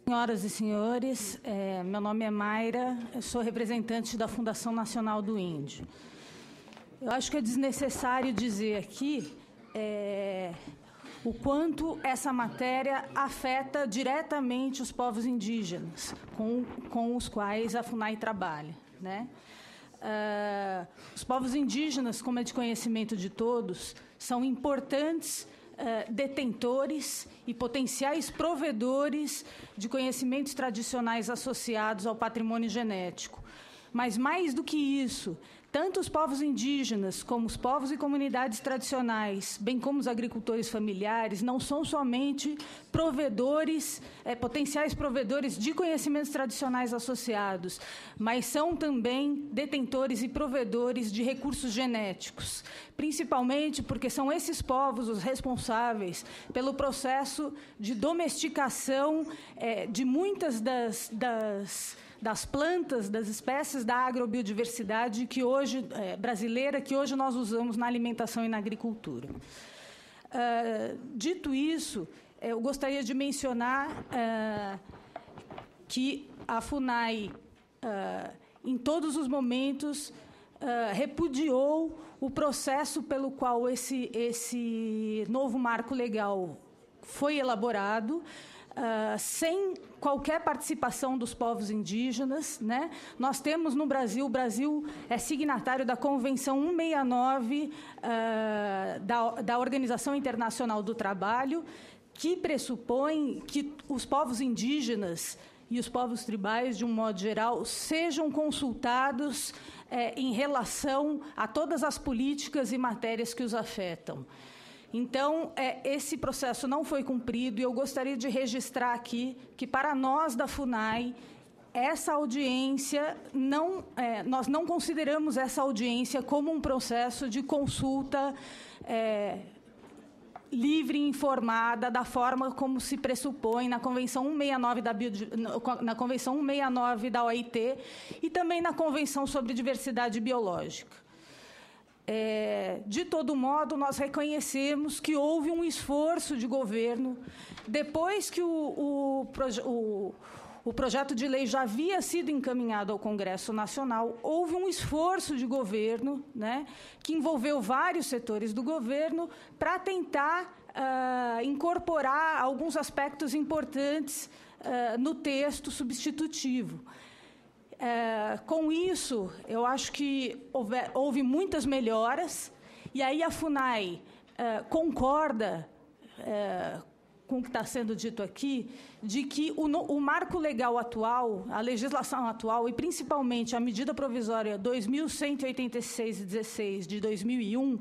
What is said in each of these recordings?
Senhoras e senhores, meu nome é Mayra, eu sou representante da Fundação Nacional do Índio. Eu acho que é desnecessário dizer aqui o quanto essa matéria afeta diretamente os povos indígenas com os quais a FUNAI trabalha, né? Os povos indígenas, como é de conhecimento de todos, são importantes detentores e potenciais provedores de conhecimentos tradicionais associados ao patrimônio genético. Mas, mais do que isso, tanto os povos indígenas como os povos e comunidades tradicionais, bem como os agricultores familiares, não são somente provedores, potenciais provedores de conhecimentos tradicionais associados, mas são também detentores e provedores de recursos genéticos, principalmente porque são esses povos os responsáveis pelo processo de domesticação de muitas das plantas, das espécies da agrobiodiversidade que hoje, brasileira, que hoje nós usamos na alimentação e na agricultura. Dito isso, eu gostaria de mencionar que a FUNAI, em todos os momentos, repudiou o processo pelo qual esse novo marco legal foi elaborado, sem qualquer participação dos povos indígenas, né? Nós temos no Brasil, o Brasil é signatário da Convenção 169 da Organização Internacional do Trabalho, que pressupõe que os povos indígenas e os povos tribais, de um modo geral, sejam consultados em relação a todas as políticas e matérias que os afetam. Então, esse processo não foi cumprido e eu gostaria de registrar aqui que, para nós da FUNAI, essa audiência, nós não consideramos essa audiência como um processo de consulta livre e informada da forma como se pressupõe na Convenção 169 na Convenção 169 da OIT e também na Convenção sobre Diversidade Biológica. De todo modo, nós reconhecemos que houve um esforço de governo, depois que o projeto de lei já havia sido encaminhado ao Congresso Nacional, houve um esforço de governo, né, que envolveu vários setores do governo para tentar incorporar alguns aspectos importantes no texto substitutivo. Com isso, eu acho que houve muitas melhoras, e aí a FUNAI concorda com o que está sendo dito aqui, de que o marco legal atual, a legislação atual, e principalmente a medida provisória 2186/16 de 2001,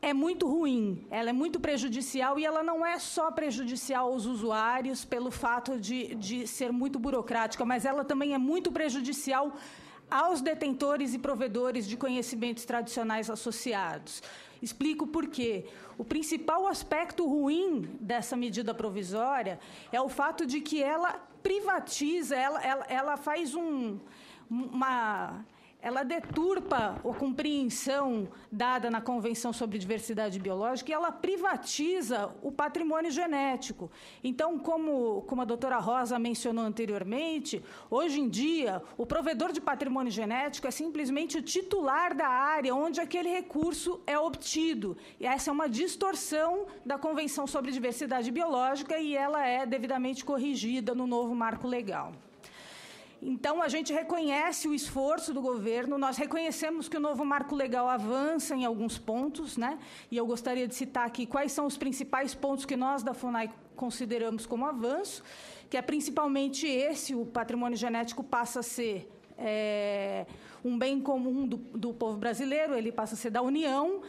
é muito ruim, ela é muito prejudicial, e ela não é só prejudicial aos usuários pelo fato de ser muito burocrática, mas ela também é muito prejudicial aos detentores e provedores de conhecimentos tradicionais associados. Explico por quê. O principal aspecto ruim dessa medida provisória é o fato de que ela privatiza, ela faz ela deturpa a compreensão dada na Convenção sobre Diversidade Biológica e ela privatiza o patrimônio genético. Então, como a doutora Rosa mencionou anteriormente, hoje em dia, o provedor de patrimônio genético é simplesmente o titular da área onde aquele recurso é obtido. E essa é uma distorção da Convenção sobre Diversidade Biológica e ela é devidamente corrigida no novo marco legal. Então, a gente reconhece o esforço do governo, nós reconhecemos que o novo marco legal avança em alguns pontos, né? E eu gostaria de citar aqui quais são os principais pontos que nós, da FUNAI, consideramos como avanço, que é principalmente o patrimônio genético passa a ser um bem comum do povo brasileiro, ele passa a ser da União,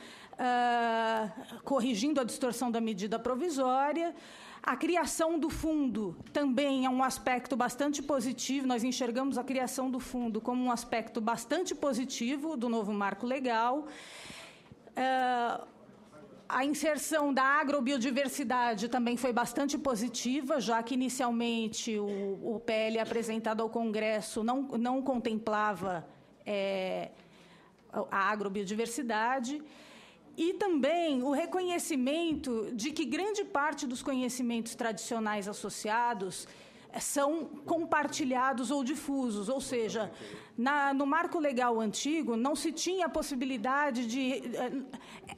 corrigindo a distorção da medida provisória. A criação do fundo também é um aspecto bastante positivo. Nós enxergamos a criação do fundo como um aspecto bastante positivo do novo marco legal. A inserção da agrobiodiversidade também foi bastante positiva, já que inicialmente o PL apresentado ao Congresso não contemplava a agrobiodiversidade. E também o reconhecimento de que grande parte dos conhecimentos tradicionais associados são compartilhados ou difusos, ou seja, no marco legal antigo não se tinha a possibilidade de...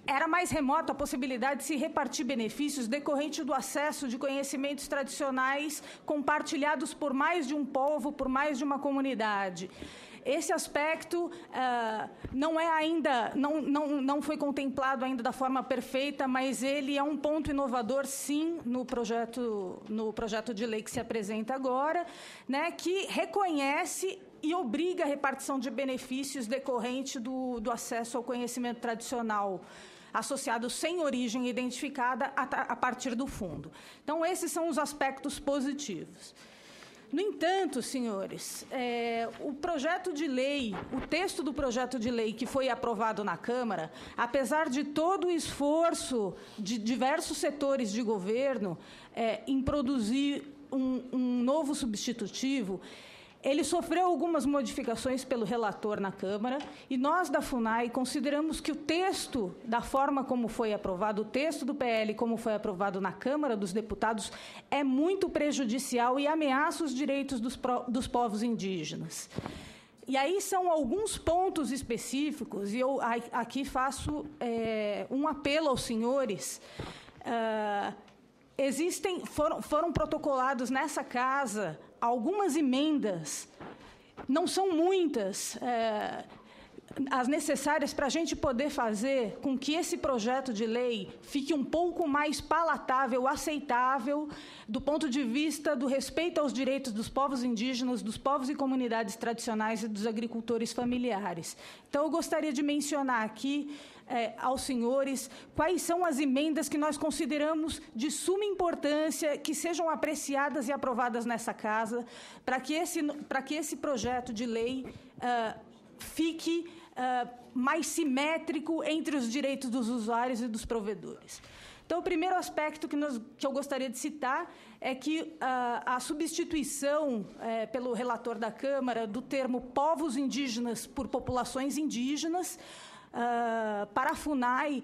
Era mais remota a possibilidade de se repartir benefícios decorrente do acesso de conhecimentos tradicionais compartilhados por mais de um povo, por mais de uma comunidade. Esse aspecto não foi contemplado ainda da forma perfeita, mas ele é um ponto inovador, sim, no projeto de lei que se apresenta agora, né, que reconhece e obriga a repartição de benefícios decorrente do acesso ao conhecimento tradicional associado sem origem identificada a partir do fundo. Então, esses são os aspectos positivos. No entanto, senhores, o projeto de lei, o texto do projeto de lei que foi aprovado na Câmara, apesar de todo o esforço de diversos setores de governo em produzir um novo substitutivo, ele sofreu algumas modificações pelo relator na Câmara e nós, da FUNAI, consideramos que o texto, da forma como foi aprovado, o texto do PL como foi aprovado na Câmara dos Deputados, é muito prejudicial e ameaça os direitos dos povos indígenas. E aí são alguns pontos específicos, e eu aqui faço um apelo aos senhores. Foram protocolados nessa casa algumas emendas, não são muitas, as necessárias para a gente poder fazer com que esse projeto de lei fique um pouco mais palatável, aceitável, do ponto de vista do respeito aos direitos dos povos indígenas, dos povos e comunidades tradicionais e dos agricultores familiares. Então, eu gostaria de mencionar aqui aos senhores quais são as emendas que nós consideramos de suma importância que sejam apreciadas e aprovadas nessa casa para que esse projeto de lei fique mais simétrico entre os direitos dos usuários e dos provedores. Então, o primeiro aspecto que eu gostaria de citar é que a substituição pelo relator da Câmara do termo povos indígenas por populações indígenas, para a FUNAI,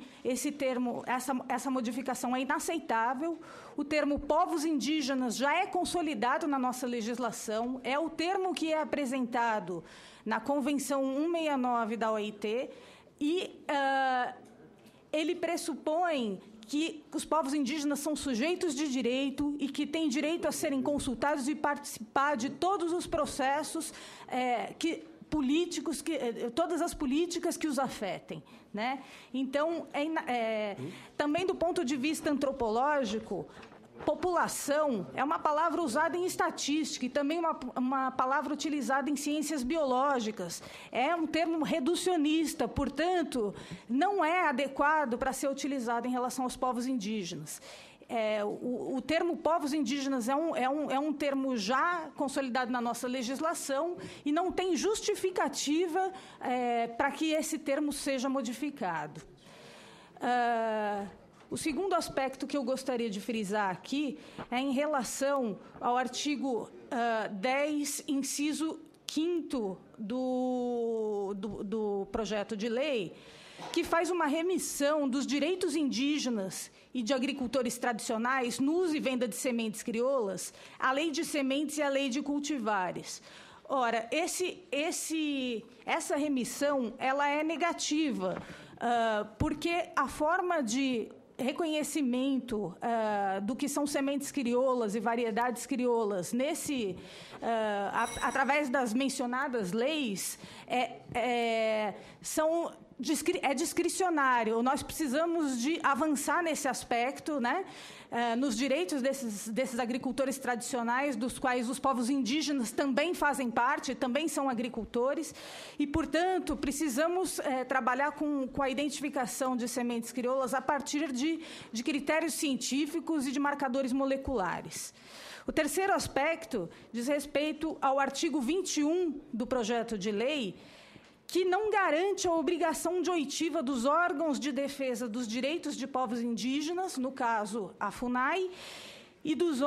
essa modificação é inaceitável. O termo povos indígenas já é consolidado na nossa legislação, é o termo que é apresentado na Convenção 169 da OIT, e ele pressupõe que os povos indígenas são sujeitos de direito e que têm direito a serem consultados e participar de todos os processos políticos, todas as políticas que os afetem, né? Então, também do ponto de vista antropológico, população é uma palavra usada em estatística e também uma palavra utilizada em ciências biológicas. É um termo reducionista, portanto, não é adequado para ser utilizado em relação aos povos indígenas. O termo povos indígenas é um termo já consolidado na nossa legislação e não tem justificativa para que esse termo seja modificado. O segundo aspecto que eu gostaria de frisar aqui é em relação ao artigo 10, inciso 5º do projeto de lei, que faz uma remissão dos direitos indígenas e de agricultores tradicionais no uso e venda de sementes crioulas, a lei de sementes e a lei de cultivares. Ora, essa remissão ela é negativa, porque a forma de reconhecimento do que são sementes crioulas e variedades crioulas através das mencionadas leis é discricionário. Nós precisamos de avançar nesse aspecto, né? Nos direitos desses agricultores tradicionais, dos quais os povos indígenas também fazem parte, também são agricultores, e, portanto, precisamos trabalhar com a identificação de sementes crioulas a partir de critérios científicos e de marcadores moleculares. O terceiro aspecto diz respeito ao artigo 21 do projeto de lei, que não garante a obrigação de oitiva dos órgãos de defesa dos direitos de povos indígenas, no caso, a FUNAI, e dos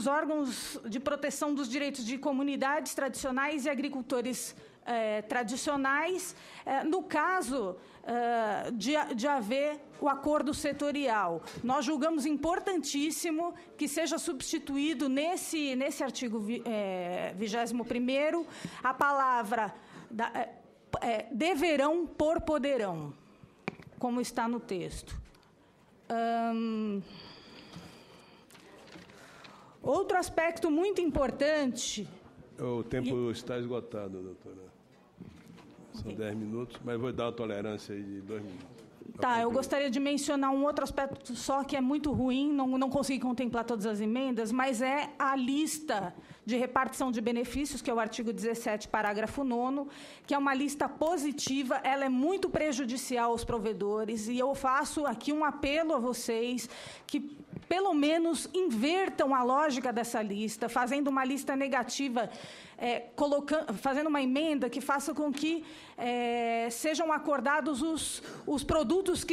órgãos de proteção dos direitos de comunidades tradicionais e agricultores tradicionais, no caso de haver o acordo setorial. Nós julgamos importantíssimo que seja substituído nesse artigo 21º a palavra deverão por poderão, como está no texto. Outro aspecto muito importante... O tempo está esgotado, doutora. São 10 minutos, mas vou dar uma tolerância aí de 2 minutos. Tá, eu gostaria de mencionar um outro aspecto só que é muito ruim, não consegui contemplar todas as emendas, mas é a lista de repartição de benefícios, que é o artigo 17, parágrafo 9º, que é uma lista positiva, ela é muito prejudicial aos provedores, e eu faço aqui um apelo a vocês que, pelo menos, invertam a lógica dessa lista, fazendo uma lista negativa, fazendo uma emenda que faça com que sejam acordados os produtos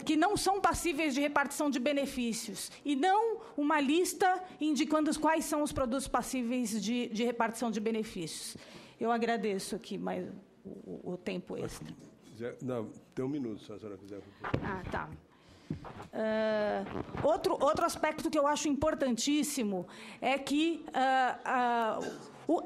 que não são passíveis de repartição de benefícios, e não uma lista indicando quais são os produtos passíveis de repartição de benefícios. Eu agradeço aqui mais o tempo extra. Não, tem 1 minuto, se a senhora quiser. Ah, tá. Outro aspecto que eu acho importantíssimo é que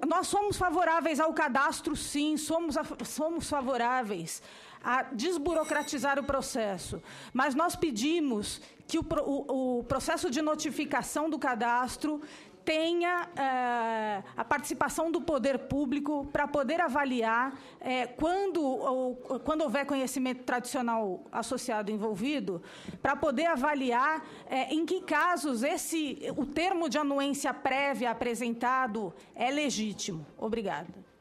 nós somos favoráveis ao cadastro, sim, somos favoráveis a desburocratizar o processo, mas nós pedimos que o processo de notificação do cadastro tenha a participação do poder público para poder avaliar, quando houver conhecimento tradicional associado envolvido, para poder avaliar em que casos o termo de anuência prévia apresentado é legítimo. Obrigada.